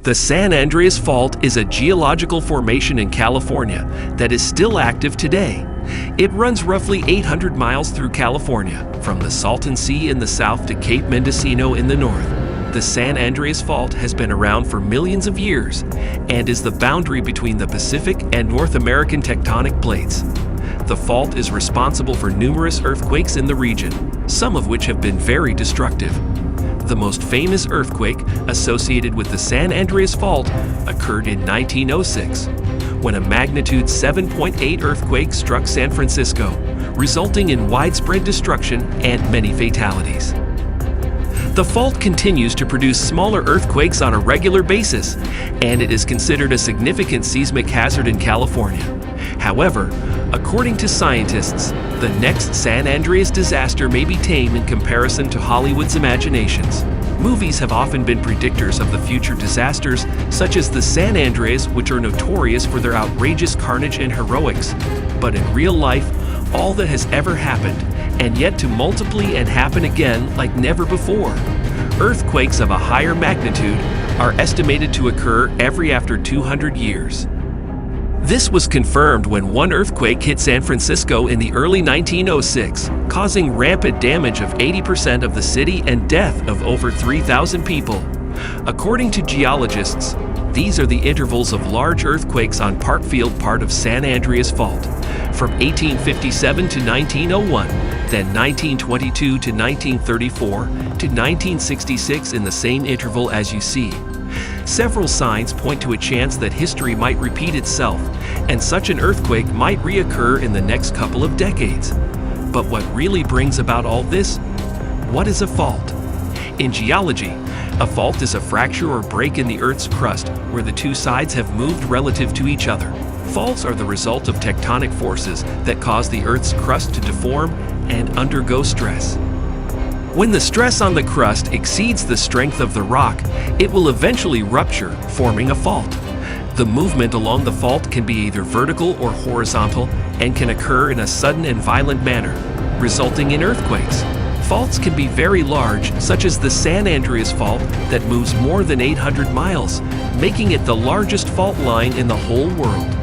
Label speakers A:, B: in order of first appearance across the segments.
A: The San Andreas Fault is a geological formation in California that is still active today. It runs roughly 800 miles through California, from the Salton Sea in the south to Cape Mendocino in the north. The San Andreas Fault has been around for millions of years and is the boundary between the Pacific and North American tectonic plates. The fault is responsible for numerous earthquakes in the region, some of which have been very destructive. The most famous earthquake associated with the San Andreas Fault occurred in 1906, when a magnitude 7.8 earthquake struck San Francisco, resulting in widespread destruction and many fatalities. The fault continues to produce smaller earthquakes on a regular basis, and it is considered a significant seismic hazard in California. However, according to scientists, the next San Andreas disaster may be tame in comparison to Hollywood's imaginations. Movies have often been predictors of the future disasters, such as the San Andreas, which are notorious for their outrageous carnage and heroics. But in real life, all that has ever happened, and yet to multiply and happen again like never before. Earthquakes of a higher magnitude are estimated to occur after 200 years. This was confirmed when one earthquake hit San Francisco in the early 1906, causing rampant damage of 80% of the city and death of over 3,000 people. According to geologists, these are the intervals of large earthquakes on Parkfield part of San Andreas Fault, from 1857 to 1901, then 1922 to 1934 to 1966 in the same interval as you see. Several signs point to a chance that history might repeat itself, and such an earthquake might reoccur in the next couple of decades. But what really brings about all this? What is a fault? In geology, a fault is a fracture or break in the Earth's crust where the two sides have moved relative to each other. Faults are the result of tectonic forces that cause the Earth's crust to deform and undergo stress. When the stress on the crust exceeds the strength of the rock, it will eventually rupture, forming a fault. The movement along the fault can be either vertical or horizontal and can occur in a sudden and violent manner, resulting in earthquakes. Faults can be very large, such as the San Andreas Fault that moves more than 800 miles, making it the largest fault line in the whole world.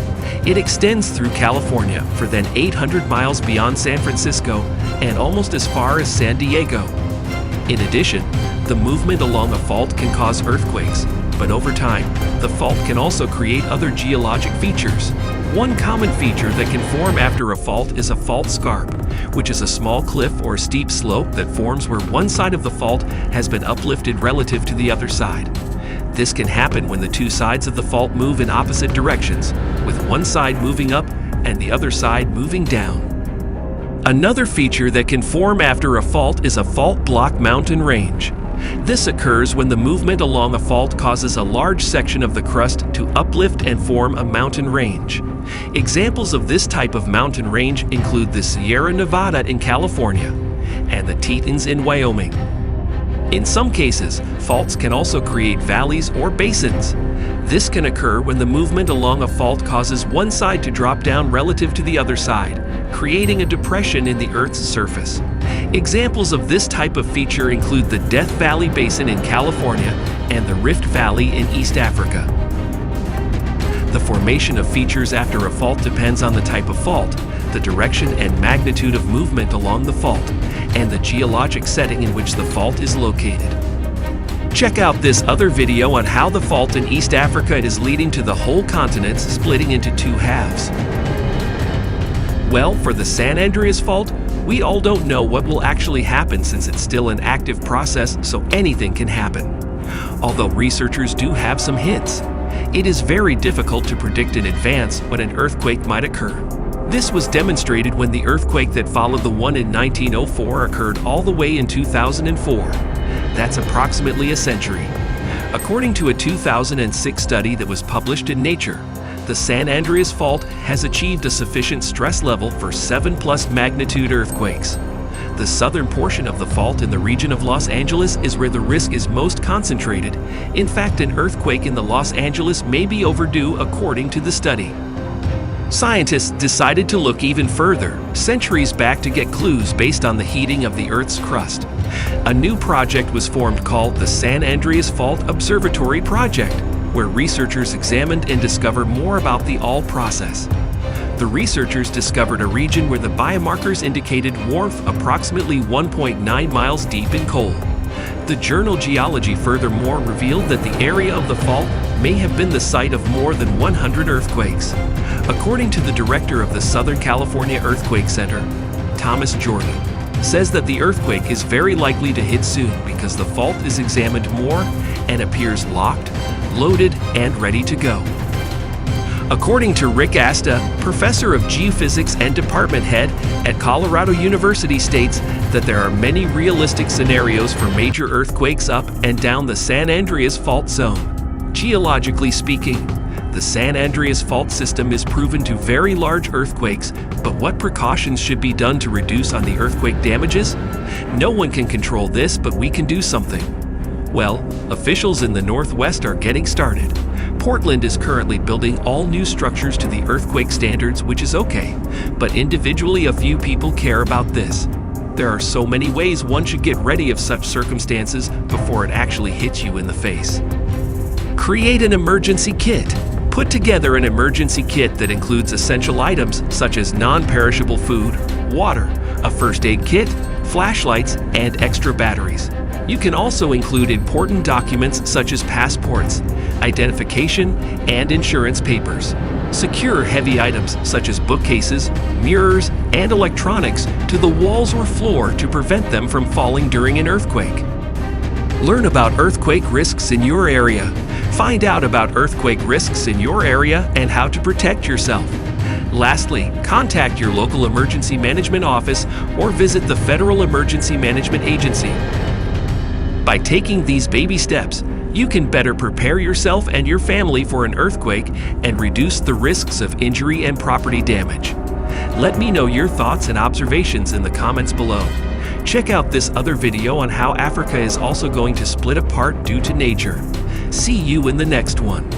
A: It extends through California for then 800 miles beyond San Francisco and almost as far as San Diego. In addition, the movement along a fault can cause earthquakes, but over time, the fault can also create other geologic features. One common feature that can form after a fault is a fault scarp, which is a small cliff or steep slope that forms where one side of the fault has been uplifted relative to the other side. This can happen when the two sides of the fault move in opposite directions, with one side moving up and the other side moving down. Another feature that can form after a fault is a fault block mountain range. This occurs when the movement along a fault causes a large section of the crust to uplift and form a mountain range. Examples of this type of mountain range include the Sierra Nevada in California and the Tetons in Wyoming. In some cases, faults can also create valleys or basins. This can occur when the movement along a fault causes one side to drop down relative to the other side, creating a depression in the Earth's surface. Examples of this type of feature include the Death Valley Basin in California and the Rift Valley in East Africa. The formation of features after a fault depends on the type of fault, the direction and magnitude of movement along the fault, and the geologic setting in which the fault is located. Check out this other video on how the fault in East Africa is leading to the whole continent splitting into two halves. Well, for the San Andreas Fault, we all don't know what will actually happen since it's still an active process, so anything can happen. Although researchers do have some hints, it is very difficult to predict in advance when an earthquake might occur. This was demonstrated when the earthquake that followed the one in 1904 occurred all the way in 2004. That's approximately a century. According to a 2006 study that was published in Nature, the San Andreas Fault has achieved a sufficient stress level for 7+ magnitude earthquakes. The southern portion of the fault in the region of Los Angeles is where the risk is most concentrated. In fact, an earthquake in the Los Angeles may be overdue according to the study. Scientists decided to look even further, centuries back, to get clues based on the heating of the Earth's crust. A new project was formed called the San Andreas Fault Observatory Project, where researchers examined and discovered more about the all process. The researchers discovered a region where the biomarkers indicated warmth approximately 1.9 miles deep in coal. The journal Geology furthermore revealed that the area of the fault may have been the site of more than 100 earthquakes. According to the director of the Southern California Earthquake Center, Thomas Jordan, says that the earthquake is very likely to hit soon because the fault is examined more and appears locked, loaded, and ready to go. According to Rick Asta, professor of geophysics and department head at Colorado University, states that there are many realistic scenarios for major earthquakes up and down the San Andreas Fault zone. Geologically speaking, the San Andreas Fault system is proven to very large earthquakes, but what precautions should be done to reduce on the earthquake damages? No one can control this, but we can do something. Well, officials in the Northwest are getting started. Portland is currently building all new structures to the earthquake standards, which is okay, but individually a few people care about this. There are so many ways one should get ready of such circumstances before it actually hits you in the face. Create an emergency kit. Put together an emergency kit that includes essential items such as non-perishable food, water, a first aid kit, flashlights, and extra batteries. You can also include important documents such as passports, identification, and insurance papers. Secure heavy items such as bookcases, mirrors, and electronics to the walls or floor to prevent them from falling during an earthquake. Learn about earthquake risks in your area. Find out about earthquake risks in your area and how to protect yourself. Lastly, contact your local emergency management office or visit the Federal Emergency Management Agency. By taking these baby steps, you can better prepare yourself and your family for an earthquake and reduce the risks of injury and property damage. Let me know your thoughts and observations in the comments below. Check out this other video on how Africa is also going to split apart due to nature. See you in the next one.